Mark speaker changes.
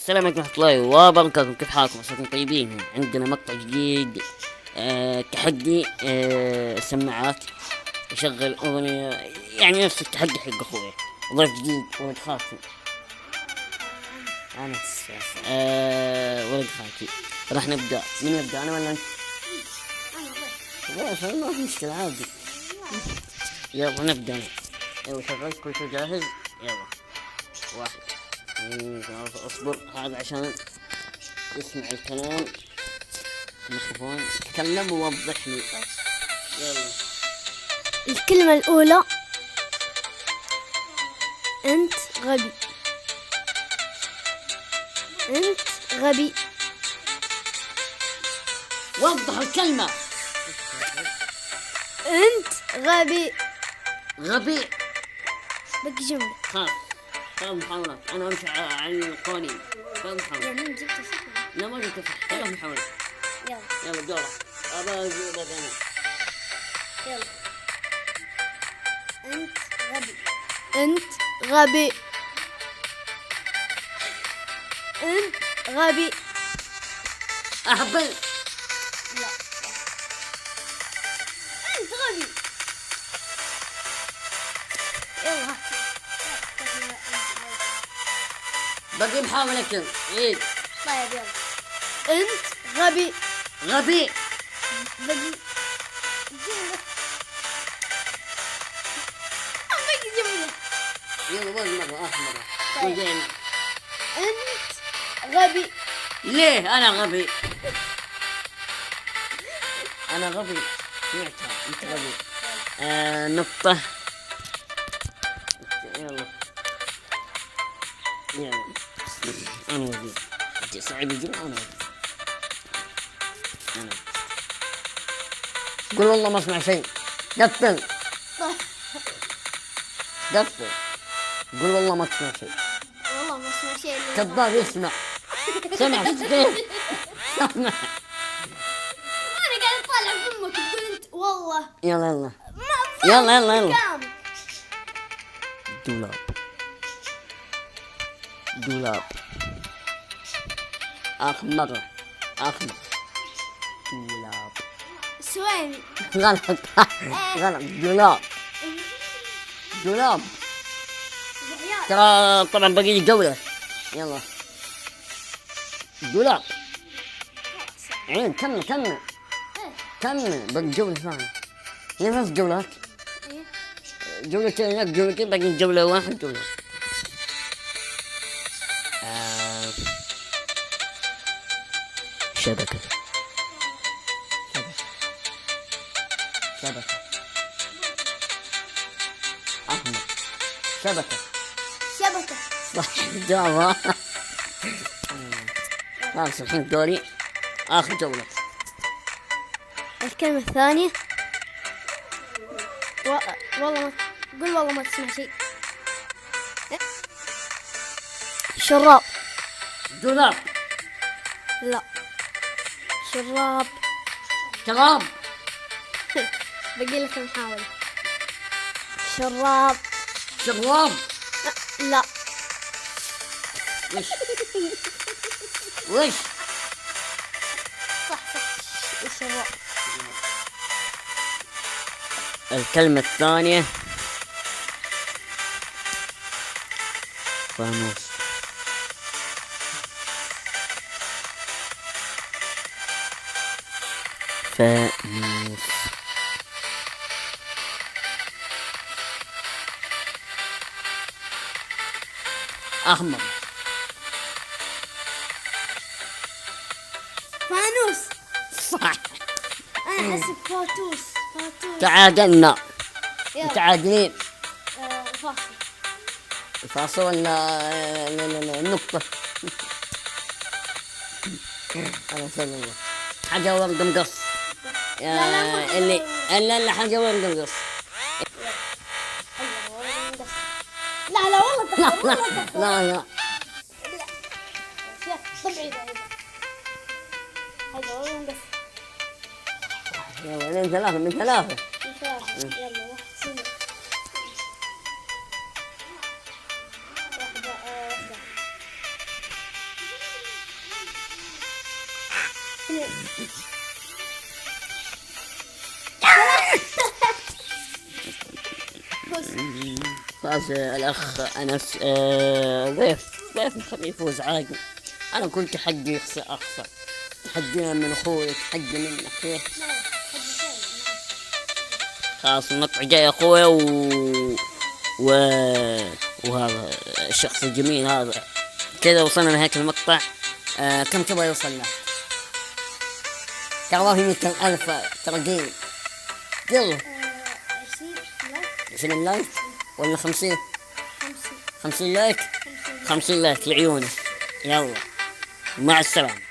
Speaker 1: السلام عليكم ورحمة الله وبركاته. كيف حالكم؟ عساكم طيبين. عندنا مقطع جديد، تحدي سماعات يشغل أغنية، يعني نفس التحدي حق أخوي. ضيف جديد ولد خالتي أنس. ولد خالتي. راح نبدأ. من يبدأ، أنا ولا أنت؟ خلاص ما في مشكلة عادي. يلا نبدأ. يلا شغلت كل شيء جاهز. يلا 1 2 3. اصبر هذا عشان يسمع الكلام. الميكروفون تكلم ووضح لي. يلا.
Speaker 2: الكلمة الأولى: أنت غبي. أنت غبي.
Speaker 1: وضح الكلمة.
Speaker 2: أنت غبي.
Speaker 1: غبي.
Speaker 2: باقي جملة.
Speaker 1: خلاص 3 محاولات. أنا أمشي على القوانين. 3 محاولات.
Speaker 2: يعني جبت صح.
Speaker 1: لا ما جبت صح. 3 محاولات.
Speaker 2: يلا
Speaker 1: يلا دورك. أبى أجيبك أنا.
Speaker 2: يلا. أنت غبي. أنت غبي. أنت غبي.
Speaker 1: أحبل.
Speaker 2: لا. أنت غبي. يلا.
Speaker 1: باقي محاولة كم؟ عيد.
Speaker 2: طيب يلا. أنت غبي.
Speaker 1: غبي.
Speaker 2: باقي جملة. باقي جملة.
Speaker 1: يلا باقي مرة، آخر مرة.
Speaker 2: طيب.
Speaker 1: زين.
Speaker 2: أنت غبي.
Speaker 1: ليه أنا غبي؟ أنا غبي. سمعتها. أنت غبي. نقطة. يلا يلا. أنا وزير. صعب يجري. أنا وزير. أنا قول والله ما أسمع شيء. قفل قفل. قول والله ما تسمع شيء.
Speaker 2: والله ما اسمع شيء.
Speaker 1: كذاب. يسمع. سمع كيف؟ سمع.
Speaker 2: أنا قاعد أطالع في أمك تقول أنت والله.
Speaker 1: يلا يلا
Speaker 2: ما
Speaker 1: يلا يلا يلا.
Speaker 2: كلامك.
Speaker 1: دولاب. دولاب. آخر مرة. آخر مرة. دولاب.
Speaker 2: سويني.
Speaker 1: غلط. غلط. دولاب. دولاب. ترى طبعا باقي لي جولة. يلا. دولاب. عين كمل كمل كمل. باقي جولة ثانية. هي 3 جولات. جولتين لك جولتين. باقي جولة 1 جولة. شبكة. شبكة. أحمر. شبكة.
Speaker 2: شبكة.
Speaker 1: صح. جواب. خلاص الحين دوري. آخر جولة.
Speaker 2: الكلمة الثانية: والله ما قول والله ما تسمع شيء. شراب.
Speaker 1: دولاب.
Speaker 2: لا. شراب.
Speaker 1: شراب.
Speaker 2: باقي لك محاولة. شراب.
Speaker 1: شراب.
Speaker 2: لا.
Speaker 1: وش وش
Speaker 2: صح. الشراب.
Speaker 1: الكلمة الثانية: فانوس. فانوس. أحمر.
Speaker 2: فانوس.
Speaker 1: صح.
Speaker 2: أنا أحسب فاتوس.
Speaker 1: تعادلنا.
Speaker 2: يلا.
Speaker 1: متعادلين.
Speaker 2: فاصل.
Speaker 1: الفاصل ولا النقطة؟ أنا أسأل الله. حاجة ورد مقص. اللي لا حاجة ورد مقص.
Speaker 2: لا والله.
Speaker 1: لا
Speaker 2: طبيعي. هذا والله بس.
Speaker 1: يلا من 3 من 3.
Speaker 2: يلا واحد سنة. واحدة. بص
Speaker 1: فاز الأخ أنس. ضيف نخليه يفوز عادي. أنا كنت حقي أخسر. تحدينا من أخوي، تحدي منك كيف؟ خلاص المقطع جاي يا أخوي و... وهذا الشخص الجميل هذا. كذا وصلنا لهيك المقطع. كم تبغى يوصل له؟ ترى ما في 200,000 ترى قليل. يلا 20 لايك ولا 50؟ 50 لايك. 50 لايك لعيونه. يلا مع السلامة.